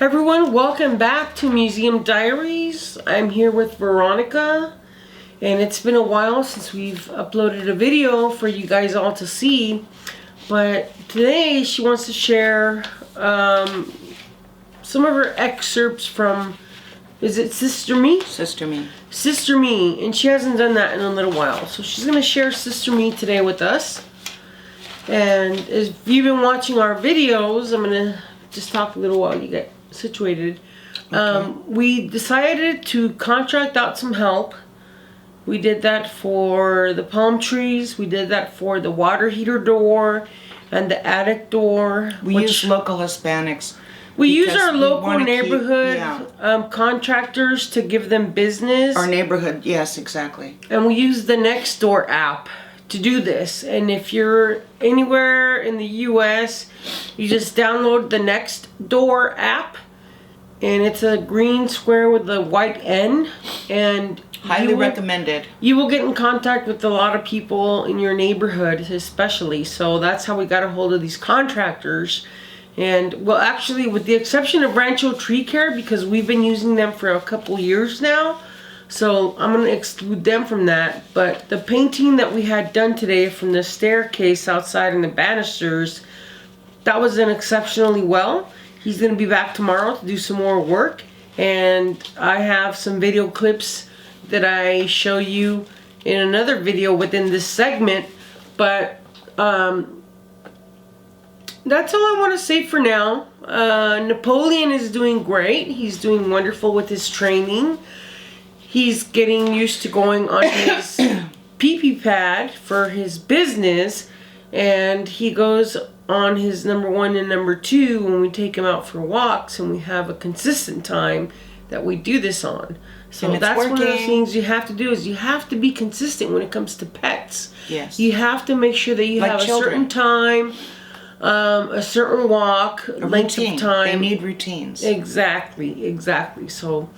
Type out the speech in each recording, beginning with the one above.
Everyone, welcome back to Museum Diaries. I'm here with Veronica, and it's been a while since we've uploaded a video for you guys all to see, but today she wants to share some of her excerpts from, is it Sister Me? Sister Me. Sister Me, and she hasn't done that in a little while, so she's going to share Sister Me today with us. And if you've been watching our videos, I'm going to just talk a little while you get situated. Okay. We decided to contract out some help. We did that for the palm trees. We did that for the water heater door and the attic door. We use local Hispanics. We use our local neighborhood contractors to give them business. Our neighborhood, yes, exactly. And we use the NextDoor app to do this. And if you're anywhere in the US, you just download the NextDoor app, and it's a green square with a white N, and highly recommended. You will get in contact with a lot of people in your neighborhood, especially. So that's how we got a hold of these contractors. And well, actually, with the exception of Rancho Tree Care, because we've been using them for a couple years now, so I'm going to exclude them from that. But the painting that we had done today from the staircase outside and the banisters, that was done exceptionally well. He's going to be back tomorrow to do some more work. And I have some video clips that I show you in another video within this segment. But that's all I want to say for now. Napoleon is doing great. He's doing wonderful with his training. He's getting used to going on his pee-pee pad for his business, and he goes on his number 1 and number 2 when we take him out for walks, and we have a consistent time that we do this on. So that's one of the things you have to do, is you have to be consistent when it comes to pets. Yes. You have to make sure that you have a certain time, a certain walk, length of time. They need routines. Exactly. So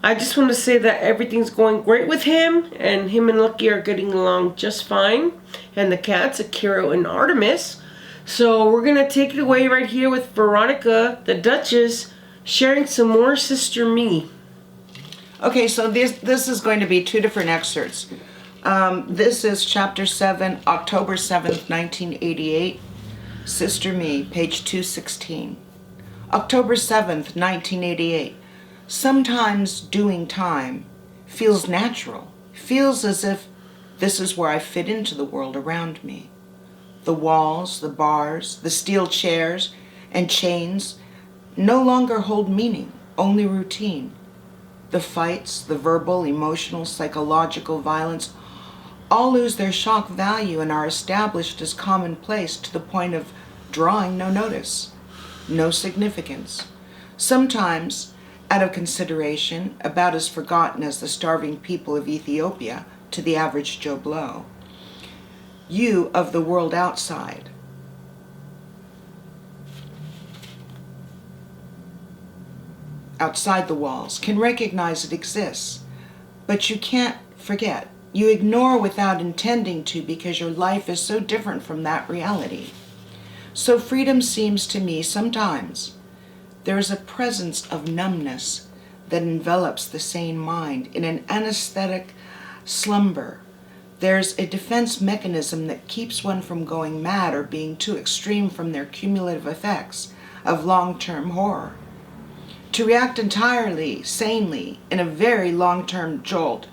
I just want to say that everything's going great with him, and him and Lucky are getting along just fine. And the cats, Akira and Artemis. So we're going to take it away right here with Veronica, the Duchess, sharing some more Sister Me. Okay, so this is going to be 2 different excerpts. This is Chapter 7, October 7th, 1988. Sister Me, page 216. October 7th, 1988. Sometimes doing time feels natural, feels as if this is where I fit into the world around me. The walls, the bars, the steel chairs and chains no longer hold meaning, only routine. The fights, the verbal, emotional, psychological violence all lose their shock value and are established as commonplace to the point of drawing no notice, no significance. Sometimes, out of consideration, about as forgotten as the starving people of Ethiopia to the average Joe Blow. You of the world outside, outside the walls, can recognize it exists, but you can't forget. You ignore without intending to, because your life is so different from that reality. So freedom seems to me sometimes there is a presence of numbness that envelops the sane mind in an anesthetic slumber. There's a defense mechanism that keeps one from going mad or being too extreme from their cumulative effects of long-term horror. To react entirely, sanely, in a very long-term jolt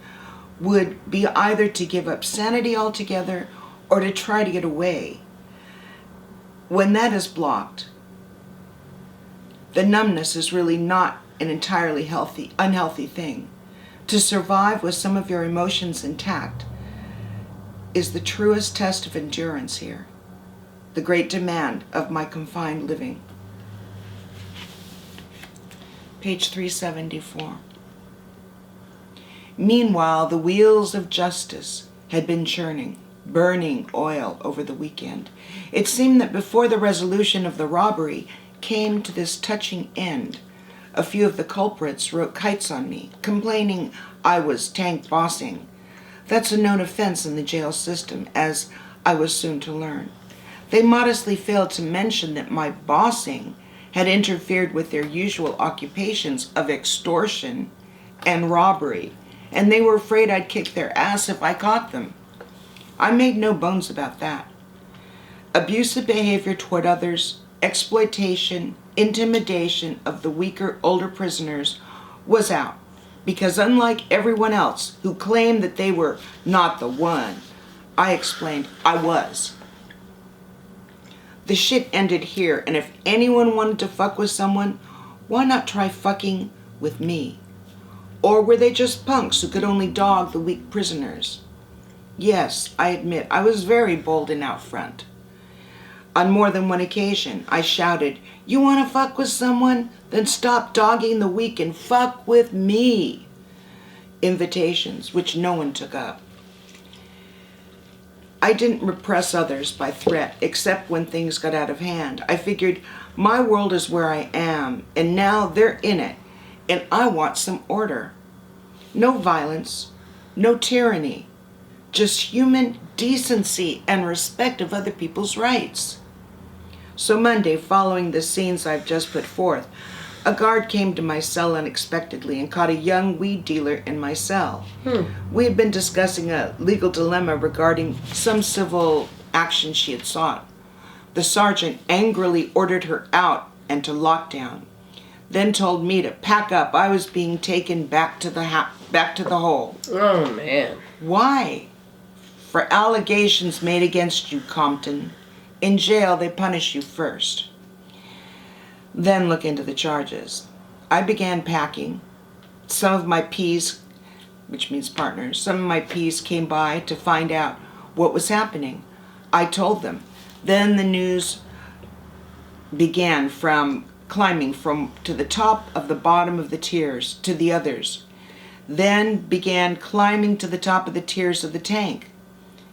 would be either to give up sanity altogether or to try to get away. When that is blocked, the numbness is really not an entirely unhealthy thing. To survive with some of your emotions intact is the truest test of endurance here, the great demand of my confined living. Page 374. Meanwhile, the wheels of justice had been churning, burning oil over the weekend. It seemed that before the resolution of the robbery came to this touching end, a few of the culprits wrote kites on me, complaining I was tank bossing. That's a known offense in the jail system, as I was soon to learn. They modestly failed to mention that my bossing had interfered with their usual occupations of extortion and robbery, and they were afraid I'd kick their ass if I caught them. I made no bones about that. Abusive behavior toward others, exploitation, intimidation of the weaker, older prisoners was out, because unlike everyone else who claimed that they were not the one, I explained I was. The shit ended here, and if anyone wanted to fuck with someone, why not try fucking with me? Or were they just punks who could only dog the weak prisoners? Yes, I admit, I was very bold and out front. On more than one occasion, I shouted, "You want to fuck with someone? Then stop dogging the weak and fuck with me." Invitations, which no one took up. I didn't repress others by threat, except when things got out of hand. I figured my world is where I am, and now they're in it, and I want some order. No violence, no tyranny, just human decency and respect of other people's rights. So Monday, following the scenes I've just put forth, a guard came to my cell unexpectedly and caught a young weed dealer in my cell. We had been discussing a legal dilemma regarding some civil action she had sought. The sergeant angrily ordered her out and to lockdown, then told me to pack up. I was being taken back to the hole. Oh, man. Why? For allegations made against you, Compton. In jail, they punish you first, then look into the charges. I began packing. Some of my P's, which means partners, some of my P's came by to find out what was happening. I told them. Then the news began from climbing to the top of the bottom of the tiers to the others. Then began climbing to the top of the tiers of the tank.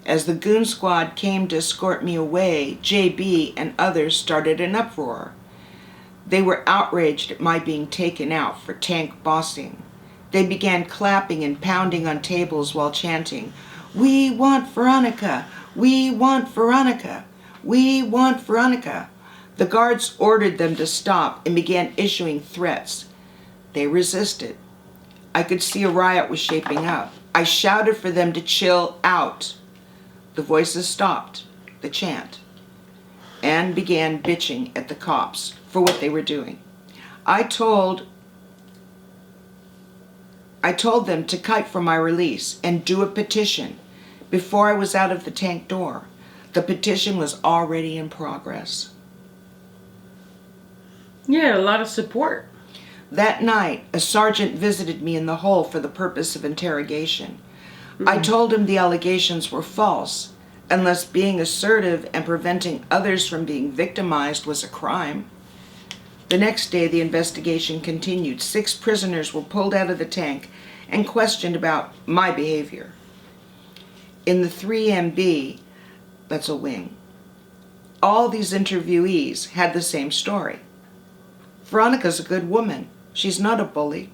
As the goon squad came to escort me away, JB and others started an uproar. They were outraged at my being taken out for tank bossing. They began clapping and pounding on tables while chanting, "We want Veronica! We want Veronica! We want Veronica!" The guards ordered them to stop and began issuing threats. They resisted. I could see a riot was shaping up. I shouted for them to chill out. The voices stopped, the chant, and began bitching at the cops for what they were doing. I told them to kite for my release and do a petition before I was out of the tank door. The petition was already in progress. Yeah, a lot of support. That night, a sergeant visited me in the hole for the purpose of interrogation. I told him the allegations were false, unless being assertive and preventing others from being victimized was a crime. The next day, the investigation continued. 6 prisoners were pulled out of the tank and questioned about my behavior. In the 3MB, that's a wing, all these interviewees had the same story. Veronica's a good woman. She's not a bully.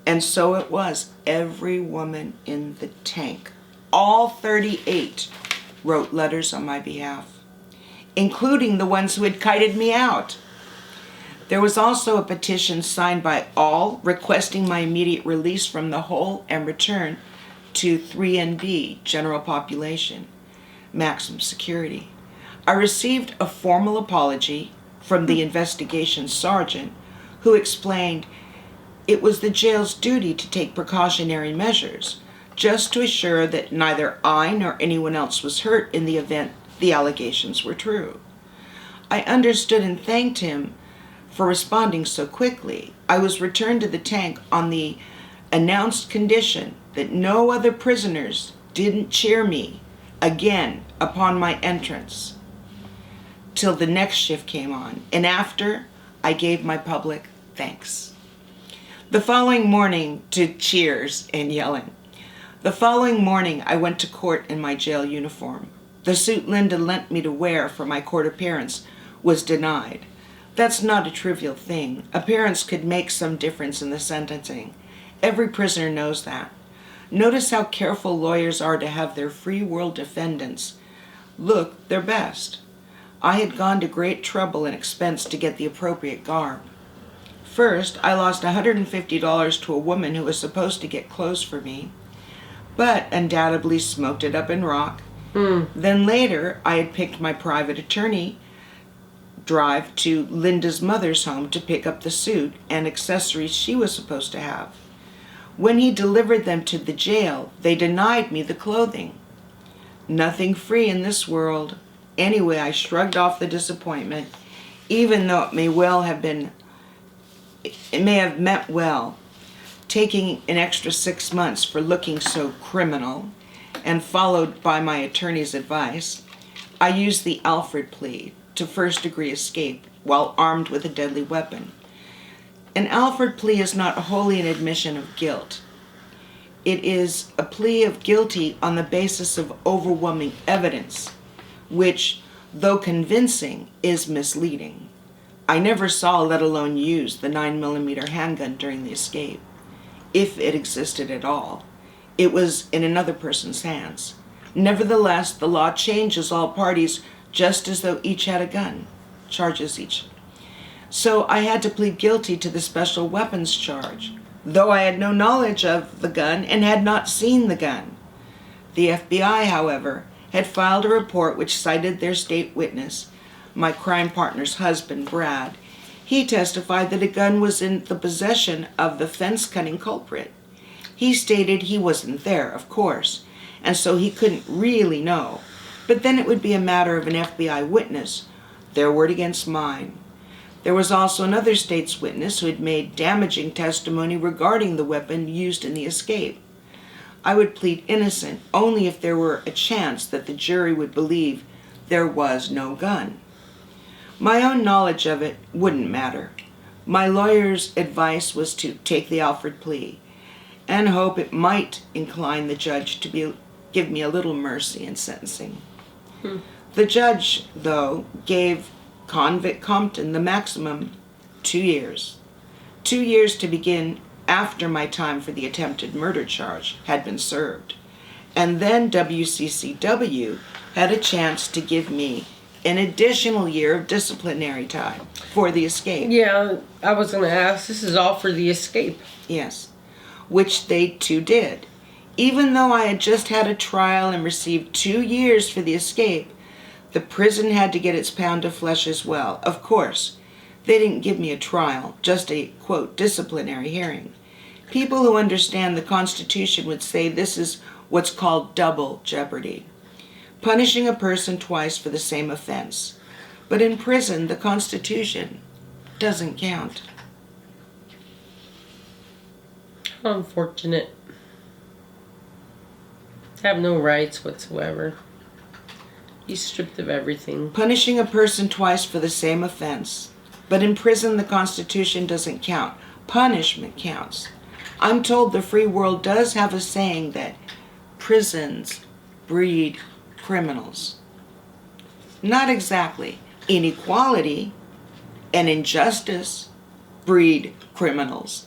And so it was. Every woman in the tank, all 38, wrote letters on my behalf, including the ones who had kited me out. There was also a petition signed by all requesting my immediate release from the hole and return to 3NB, general population, maximum security. I received a formal apology from the investigation sergeant, who explained it was the jail's duty to take precautionary measures, just to assure that neither I nor anyone else was hurt in the event the allegations were true. I understood and thanked him for responding so quickly. I was returned to the tank on the announced condition that no other prisoners didn't cheer me again upon my entrance till the next shift came on, and after I gave my public thanks. The following morning, to cheers and yelling. The following morning, I went to court in my jail uniform. The suit Linda lent me to wear for my court appearance was denied. That's not a trivial thing. Appearance could make some difference in the sentencing. Every prisoner knows that. Notice how careful lawyers are to have their free world defendants look their best. I had gone to great trouble and expense to get the appropriate garb. First, I lost $150 to a woman who was supposed to get clothes for me, but undoubtedly smoked it up in rock. Then later, I had picked my private attorney drive to Linda's mother's home to pick up the suit and accessories she was supposed to have. When he delivered them to the jail, they denied me the clothing. Nothing free in this world. Anyway, I shrugged off the disappointment, even though it may have meant well, taking an extra 6 months for looking so criminal, and followed by my attorney's advice. I used the Alfred plea to first-degree escape while armed with a deadly weapon. An Alfred plea is not wholly an admission of guilt. It is a plea of guilty on the basis of overwhelming evidence, which, though convincing, is misleading. I never saw, let alone used, the 9mm handgun during the escape. If it existed at all, it was in another person's hands. Nevertheless, the law changes all parties just as though each had a gun, charges each. So I had to plead guilty to the special weapons charge, though I had no knowledge of the gun and had not seen the gun. The FBI, however, had filed a report which cited their state witness, my crime partner's husband, Brad. He testified that a gun was in the possession of the fence-cutting culprit. He stated he wasn't there, of course, and so he couldn't really know. But then it would be a matter of an FBI witness, their word against mine. There was also another state's witness who had made damaging testimony regarding the weapon used in the escape. I would plead innocent only if there were a chance that the jury would believe there was no gun. My own knowledge of it wouldn't matter. My lawyer's advice was to take the Alfred plea and hope it might incline the judge to give me a little mercy in sentencing. The judge, though, gave convict Compton the maximum 2 years. 2 years to begin after my time for the attempted murder charge had been served. And then WCCW had a chance to give me an additional year of disciplinary time for the escape. Yeah, I was going to ask, this is all for the escape. Yes, which they too did. Even though I had just had a trial and received 2 years for the escape, the prison had to get its pound of flesh as well. Of course, they didn't give me a trial, just a, quote, disciplinary hearing. People who understand the Constitution would say this is what's called double jeopardy, punishing a person twice for the same offense. But in prison, the Constitution doesn't count. How unfortunate. Have no rights whatsoever. He's stripped of everything. Punishing a person twice for the same offense. But in prison, the Constitution doesn't count. Punishment counts. I'm told the free world does have a saying that prisons breed criminals. Not exactly. Inequality and injustice breed criminals.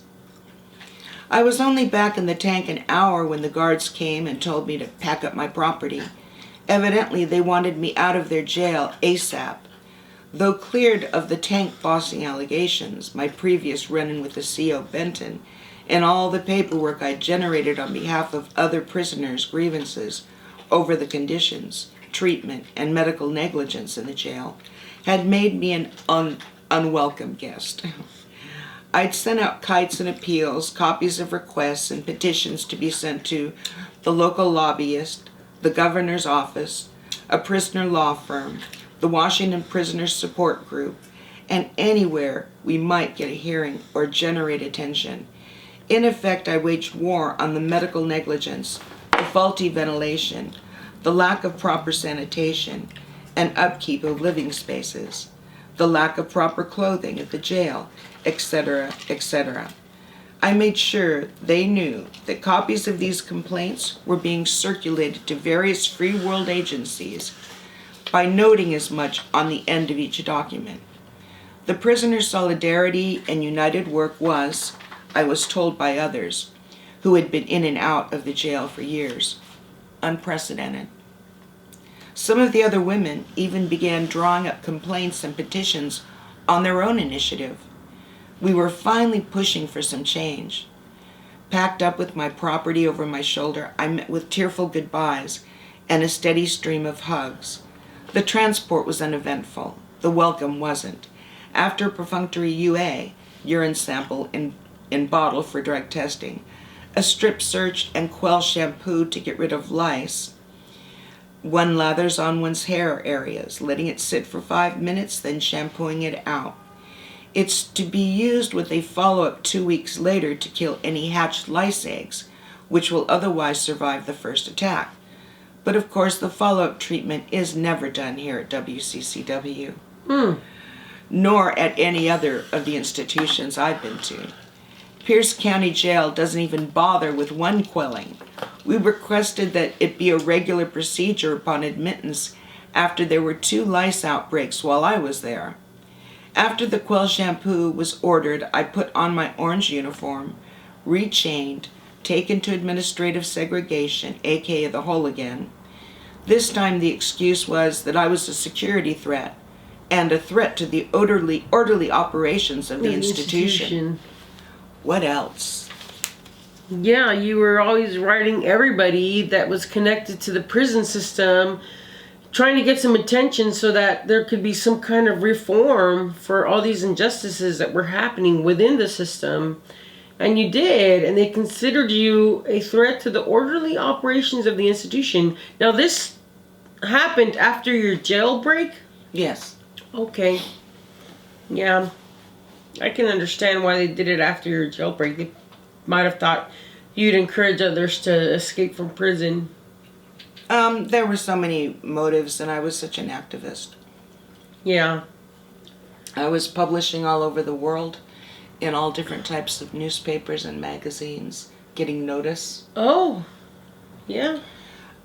I was only back in the tank an hour when the guards came and told me to pack up my property. Evidently, they wanted me out of their jail ASAP. Though cleared of the tank bossing allegations, my previous run-in with the CO Benton, and all the paperwork I generated on behalf of other prisoners' grievances over the conditions, treatment, and medical negligence in the jail, had made me an unwelcome guest. I'd sent out kites and appeals, copies of requests and petitions to be sent to the local lobbyist, the governor's office, a prisoner law firm, the Washington Prisoners Support Group, and anywhere we might get a hearing or generate attention. In effect, I waged war on the medical negligence, the faulty ventilation, the lack of proper sanitation and upkeep of living spaces, the lack of proper clothing at the jail, etc., etc. I made sure they knew that copies of these complaints were being circulated to various free world agencies by noting as much on the end of each document. The prisoners' solidarity and united work was, I was told by others, who had been in and out of the jail for years, unprecedented. Some of the other women even began drawing up complaints and petitions on their own initiative. We were finally pushing for some change. Packed up with my property over my shoulder, I met with tearful goodbyes and a steady stream of hugs. The transport was uneventful. The welcome wasn't. After a perfunctory UA, urine sample in bottle for drug testing, a strip search and Quell shampoo to get rid of lice, one lathers on one's hair areas, letting it sit for 5 minutes, then shampooing it out. It's to be used with a follow-up 2 weeks later to kill any hatched lice eggs, which will otherwise survive the first attack. But of course, the follow-up treatment is never done here at WCCW, nor at any other of the institutions I've been to. Pierce County Jail doesn't even bother with one quelling. We requested that it be a regular procedure upon admittance after there were 2 lice outbreaks while I was there. After the Quell shampoo was ordered, I put on my orange uniform, rechained, taken to administrative segregation, aka the hole again. This time the excuse was that I was a security threat and a threat to the orderly operations of the institution. What else? Yeah, you were always writing everybody that was connected to the prison system, trying to get some attention so that there could be some kind of reform for all these injustices that were happening within the system. And you did, and they considered you a threat to the orderly operations of the institution. Now, this happened after your jailbreak? Yes. Okay. Yeah. I can understand why they did it after your jailbreak. They might have thought you'd encourage others to escape from prison. There were so many motives, and I was such an activist. Yeah. I was publishing all over the world in all different types of newspapers and magazines, getting notice. Oh. Yeah.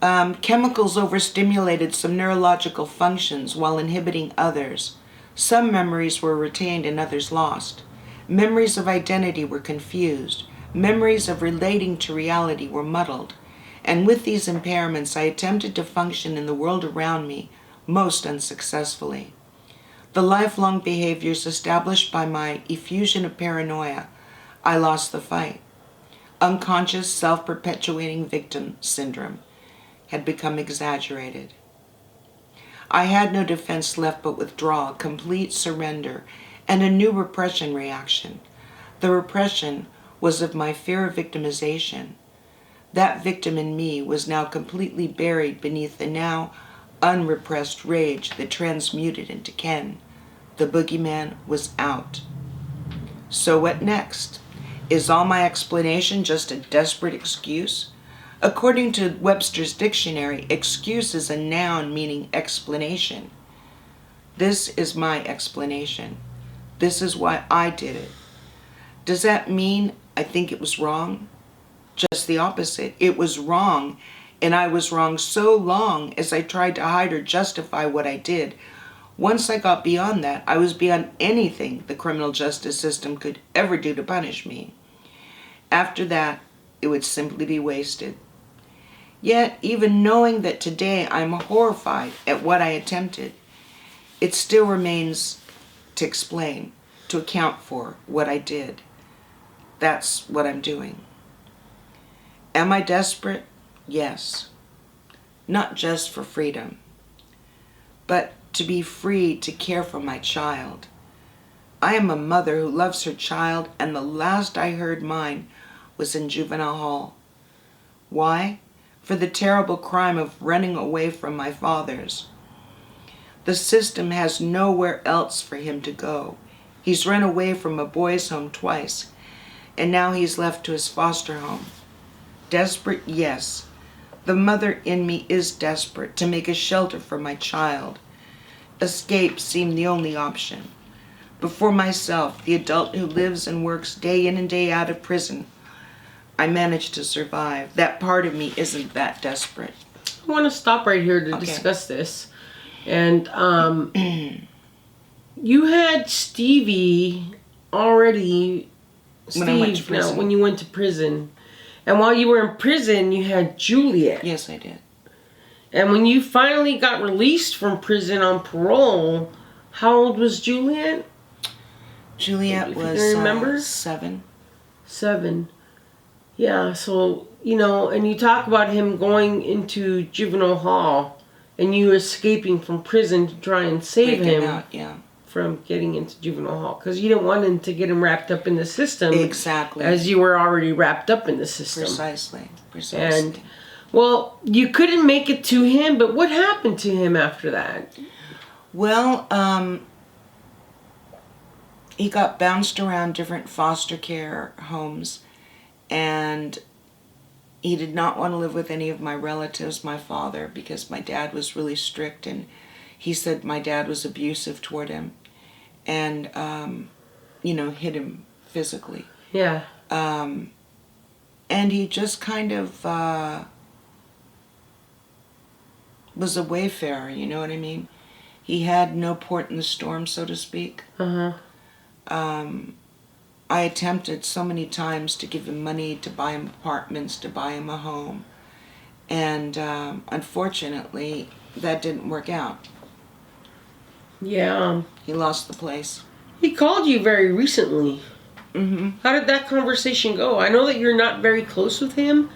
Chemicals overstimulated some neurological functions while inhibiting others. Some memories were retained and others lost. Memories of identity were confused. Memories of relating to reality were muddled. And with these impairments, I attempted to function in the world around me, most unsuccessfully. The lifelong behaviors established by my effusion of paranoia, I lost the fight. Unconscious, self-perpetuating victim syndrome had become exaggerated. I had no defense left but withdrawal, complete surrender, and a new repression reaction. The repression was of my fear of victimization. That victim in me was now completely buried beneath the now unrepressed rage that transmuted into Ken. The boogeyman was out. So what next? Is all my explanation just a desperate excuse? According to Webster's dictionary, excuse is a noun meaning explanation. This is my explanation. This is why I did it. Does that mean I think it was wrong? Just the opposite. It was wrong, and I was wrong so long as I tried to hide or justify what I did. Once I got beyond that, I was beyond anything the criminal justice system could ever do to punish me. After that, it would simply be wasted. Yet, even knowing that today I'm horrified at what I attempted, it still remains to explain, to account for what I did. That's what I'm doing. Am I desperate? Yes. Not just for freedom, but to be free to care for my child. I am a mother who loves her child, and the last I heard mine was in juvenile hall. Why? For the terrible crime of running away from my fathers. The system has nowhere else for him to go. He's run away from a boys' home twice, and now he's left to his foster home. Desperate, yes. The mother in me is desperate to make a shelter for my child. Escape seemed the only option. But for myself, the adult who lives and works day in and day out of prison, I managed to survive. That part of me isn't that desperate. I want to stop right here to discuss this. And you had Stevie already, when you went to prison. And while you were in prison, you had Juliet. Yes, I did. And when you finally got released from prison on parole, how old was Juliet? Juliet was 7. 7. Yeah, so, you know, and you talk about him going into juvenile hall and you escaping from prison to try and save Breaking him out, yeah. from getting into juvenile hall. Because you didn't want him to get him wrapped up in the system. Exactly. As you were already wrapped up in the system. Precisely. And, well, you couldn't make it to him, but what happened to him after that? Well, he got bounced around different foster care homes, and he did not want to live with any of my relatives, my father, because my dad was really strict, and he said my dad was abusive toward him and, you know, hit him physically. Yeah. And he just kind of was a wayfarer, you know what I mean? He had no port in the storm, so to speak. Uh-huh. I attempted so many times to give him money, to buy him apartments, to buy him a home. And unfortunately, that didn't work out. Yeah. He lost the place. He called you very recently. Mm-hmm. How did that conversation go? I know that you're not very close with him.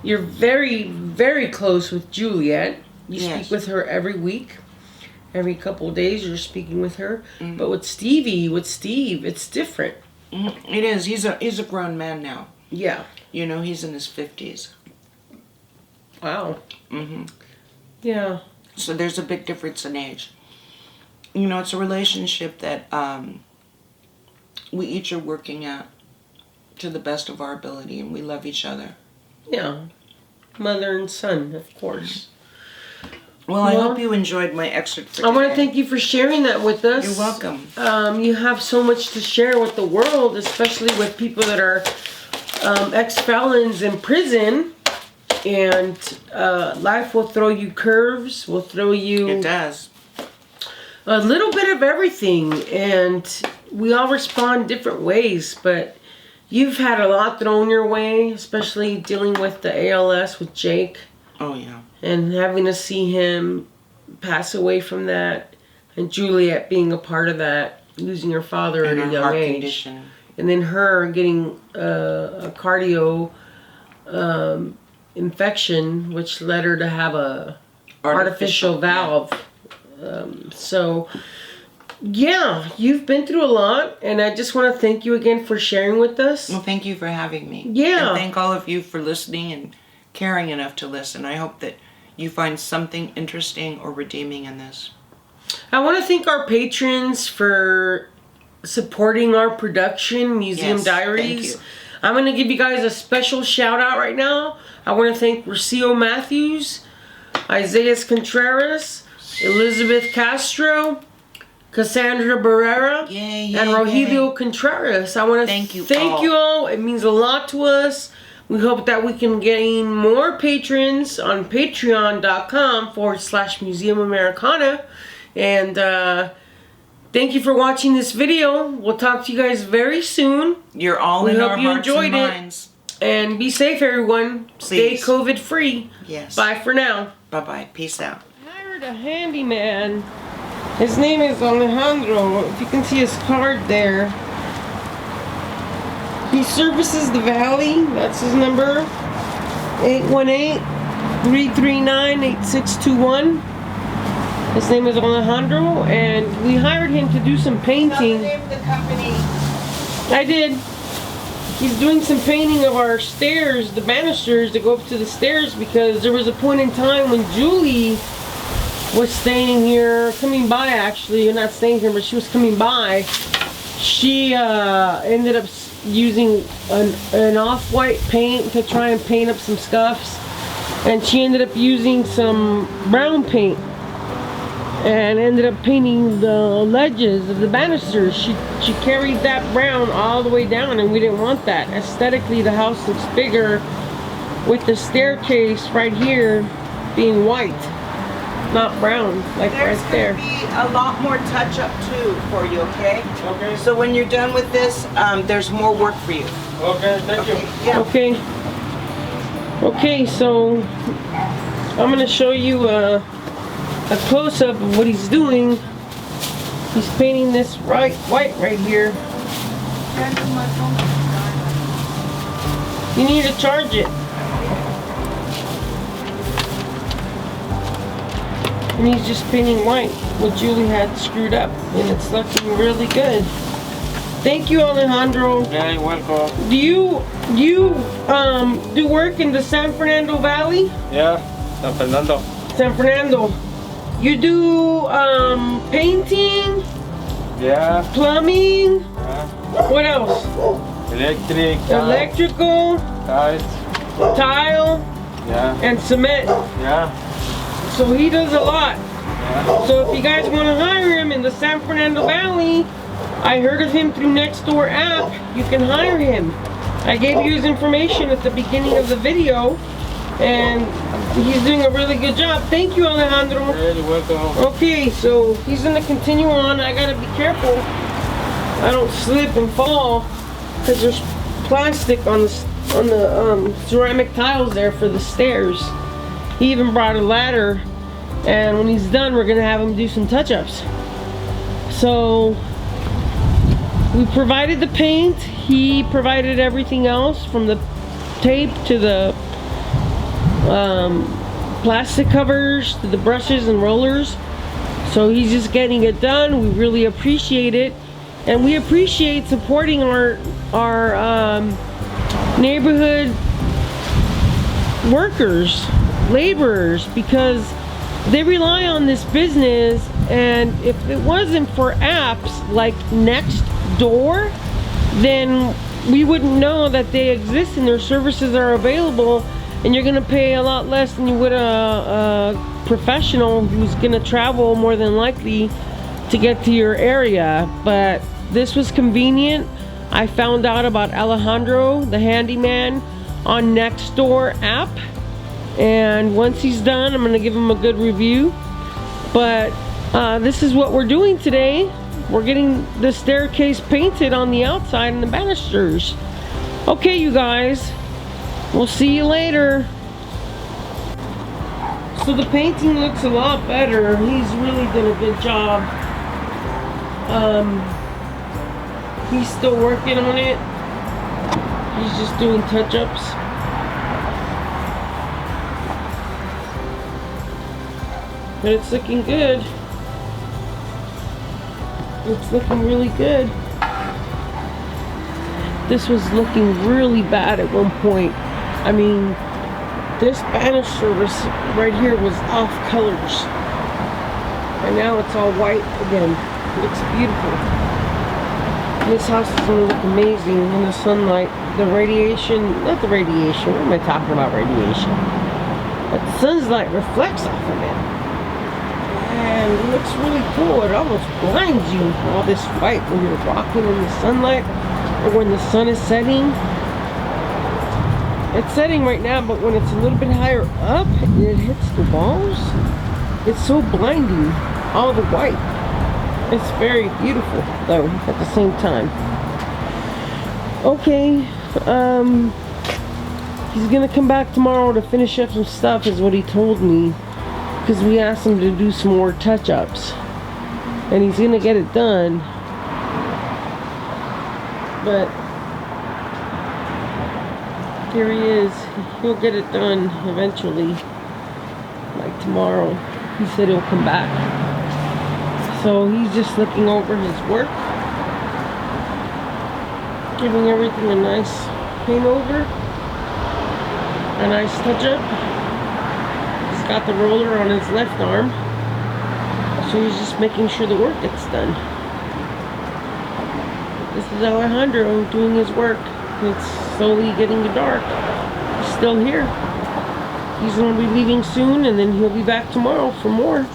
You're very, very close with Juliet. You Yes. speak with her every week. Every couple of days you're speaking with her. Mm-hmm. But with Steve, it's different. Mm-hmm. It is. He's a grown man now. Yeah. You know, he's in his 50s. Wow. Mm-hmm. Yeah. So there's a big difference in age. You know, it's a relationship that we each are working at to the best of our ability, and we love each other. Yeah. Mother and son, of course. Well, I hope you enjoyed my excerpt for today. I want to thank you for sharing that with us. You're welcome. You have so much to share with the world, especially with people that are ex-felons in prison. And life will throw you curves, will throw you... It does. A little bit of everything. And we all respond different ways. But you've had a lot thrown your way, especially dealing with the ALS with Jake. Oh, yeah. And having to see him pass away from that, and Juliet being a part of that, losing her father at a young age, condition. and then her getting a cardio infection, which led her to have a artificial valve. Yeah. So, yeah, you've been through a lot, and I just want to thank you again for sharing with us. Well, thank you for having me. Yeah. And thank all of you for listening and caring enough to listen. I hope that you find something interesting or redeeming in this. I want to thank our patrons for supporting our production, Museum Yes, Diaries. thank you. I'm going to give you guys a special shout out right now. I want to thank Rocio Matthews, Isaiah Contreras, Elizabeth Castro, Cassandra Barrera, and Rogelio Contreras. I want to thank you all. It means a lot to us. We hope that we can gain more patrons on patreon.com/Museum Americana. And thank you for watching this video. We'll talk to you guys very soon. You're all we in hope our you hearts enjoyed and it. minds. And be safe, everyone. Stay Please. COVID free. Yes. Bye for now. Bye-bye. Peace out. I hired a handyman. His name is Alejandro. If you can see his card there. He services the valley. That's his number. 818-339-8621. His name is Alejandro, and we hired him to do some painting. Tell the name of the company. I did. He's doing some painting of our stairs, the banisters that go up to the stairs, because there was a point in time when Julie was staying here, coming by actually, not staying here, but she was coming by. She ended up using an off-white paint to try and paint up some scuffs, and she ended up using some brown paint and ended up painting the ledges of the banisters. She carried that brown all the way down, and we didn't want that. Aesthetically, the house looks bigger with the staircase right here being white, not brown, like There's right there. going to be a lot more touch-up, too, for you, okay? Okay. So when you're done with this, there's more work for you. Okay, thank you. Yeah. Okay. Okay, so I'm gonna show you a close-up of what he's doing. He's painting this white right here. You need to charge it. And he's just painting white, what Julie had screwed up, and it's looking really good. Thank you, Alejandro. Yeah, you're welcome. Do you do work in the San Fernando Valley? Yeah, San Fernando. San Fernando. You do painting, Yeah. plumbing, Yeah. what else? Electric. Electrical, Tiles. tile, Yeah. and cement. Yeah. So he does a lot. Yeah. So if you guys want to hire him in the San Fernando Valley, I heard of him through NextDoor app. You can hire him. I gave you his information at the beginning of the video, and he's doing a really good job. Thank you, Alejandro. Yeah, you're welcome. Okay, so he's gonna continue on. I gotta be careful I don't slip and fall because there's plastic on the ceramic tiles there for the stairs. He even brought a ladder, and when he's done, we're gonna have him do some touch-ups. So we provided the paint. He provided everything else from the tape to the plastic covers to the brushes and rollers. So he's just getting it done. We really appreciate it, and we appreciate supporting our neighborhood workers, laborers, because they rely on this business. And if it wasn't for apps like NextDoor, then we wouldn't know that they exist and their services are available, and you're gonna pay a lot less than you would a professional who's gonna travel more than likely to get to your area. But this was convenient. I found out about Alejandro, the handyman, on NextDoor app, and once he's done, I'm gonna give him a good review. But this is what we're doing today. We're getting the staircase painted on the outside and the banisters. Okay, you guys, we'll see you later. So the painting looks a lot better. He's really done a good job. He's still working on it. He's just doing touch-ups. But it's looking good. It's looking really good. This was looking really bad at one point. I mean, this banister was right here was off colors, and now it's all white again. It looks beautiful. This house is gonna look amazing in the sunlight. The radiation, not the radiation, what am I talking about, radiation? But the sunlight reflects off of it. And it looks really cool. It almost blinds you, all this white when you're walking in the sunlight or when the sun is setting. It's setting right now, but when it's a little bit higher up and it hits the walls, it's so blinding, all the white. It's very beautiful though at the same time. Okay, he's gonna come back tomorrow to finish up some stuff is what he told me, because we asked him to do some more touch-ups, and he's gonna get it done. But here he is. He'll get it done eventually, like tomorrow. He said he'll come back. So he's just looking over his work, giving everything a nice paint over, a nice touch-up. He's got the roller on his left arm, so he's just making sure the work gets done. This is Alejandro doing his work. It's slowly getting dark. He's still here. He's going to be leaving soon, and then he'll be back tomorrow for more.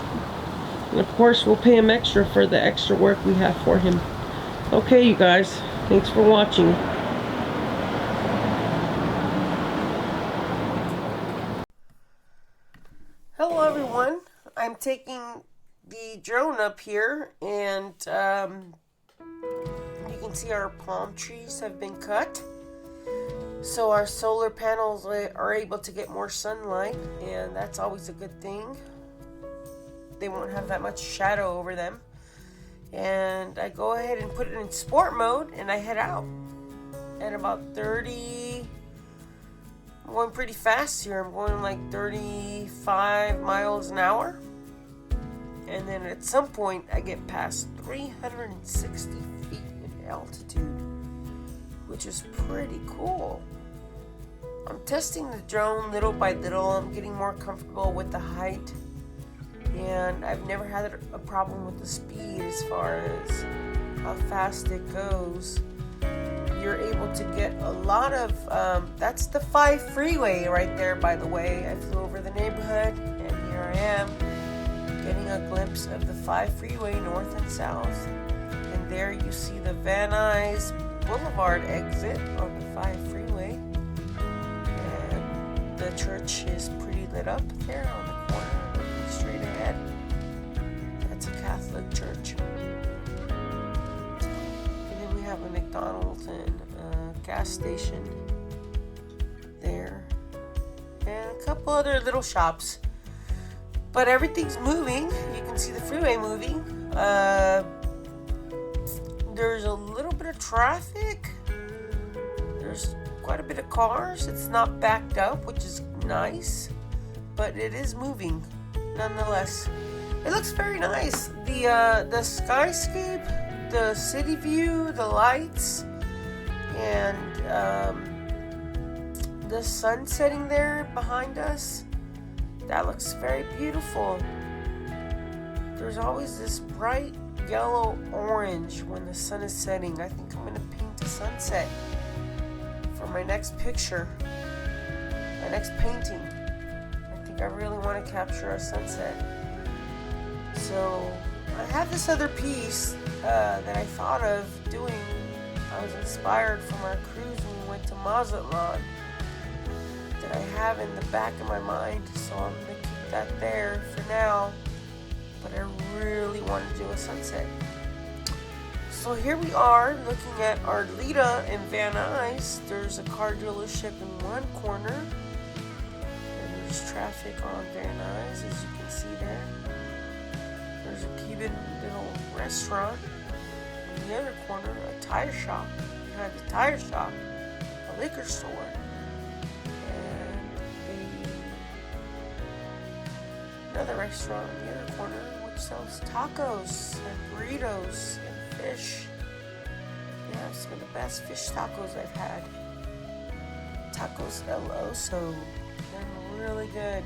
And of course, we'll pay him extra for the extra work we have for him. Okay, you guys. Thanks for watching. Hello, everyone. I'm taking the drone up here, and you can see our palm trees have been cut. So our solar panels are able to get more sunlight, and that's always a good thing. They won't have that much shadow over them. And I go ahead and put it in sport mode, and I head out at about 30. I'm going pretty fast here. I'm going like 35 miles an hour. And then at some point, I get past 360 feet in altitude, which is pretty cool. I'm testing the drone little by little. I'm getting more comfortable with the height. And I've never had a problem with the speed as far as how fast it goes. You're able to get a lot of, that's the 5 freeway right there, by the way. I flew over the neighborhood, and here I am getting a glimpse of the 5 freeway north and south. And there you see the Van Nuys Boulevard exit on the 5 freeway. And the church is pretty lit up there on the corner, looking straight ahead. That's a Catholic church. And then we have a McDonald's and a gas station there. And a couple other little shops. But everything's moving. You can see the freeway moving. There's a little bit of traffic. There's quite a bit of cars. It's not backed up, which is nice. But it is moving, nonetheless. It looks very nice. The skyscape, the city view, the lights, and the sun setting there behind us. That looks very beautiful. There's always this bright yellow orange when the sun is setting. I think I'm going to paint a sunset for my next picture, my next painting. I think I really want to capture a sunset. So I have this other piece that I thought of doing. I was inspired from our cruise when we went to Mazatlan, that I have in the back of my mind, so I'm going to keep that there for now, but I really want to do a sunset. So here we are looking at Arleta and Van Nuys. There's a car dealership in one corner, and there's traffic on Van Nuys, as you can see there. There's a Cuban little restaurant. In the other corner, a tire shop. Behind the tire shop, a liquor store. Another restaurant in the other corner which sells tacos and burritos and fish. They have some of the best fish tacos I've had. Tacos El Oso. They're really good.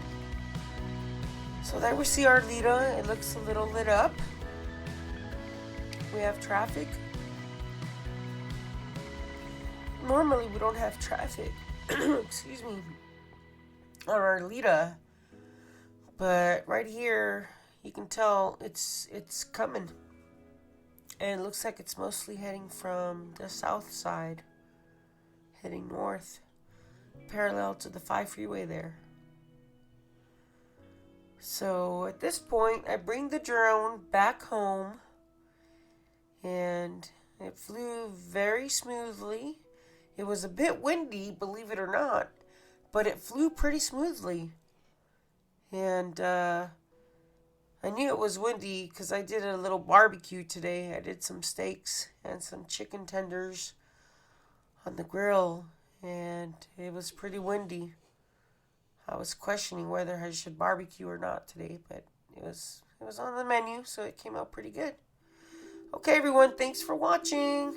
So there we see Arleta. It looks a little lit up. We have traffic. Normally we don't have traffic. Excuse me. On Arleta. But right here, you can tell it's coming. And it looks like it's mostly heading from the south side, heading north, parallel to the 5 freeway there. So at this point, I bring the drone back home, and it flew very smoothly. It was a bit windy, believe it or not, but it flew pretty smoothly. And I knew it was windy because I did a little barbecue today. I did some steaks and some chicken tenders on the grill, and it was pretty windy. I was questioning whether I should barbecue or not today, but it was on the menu, so it came out pretty good. Okay, everyone, thanks for watching.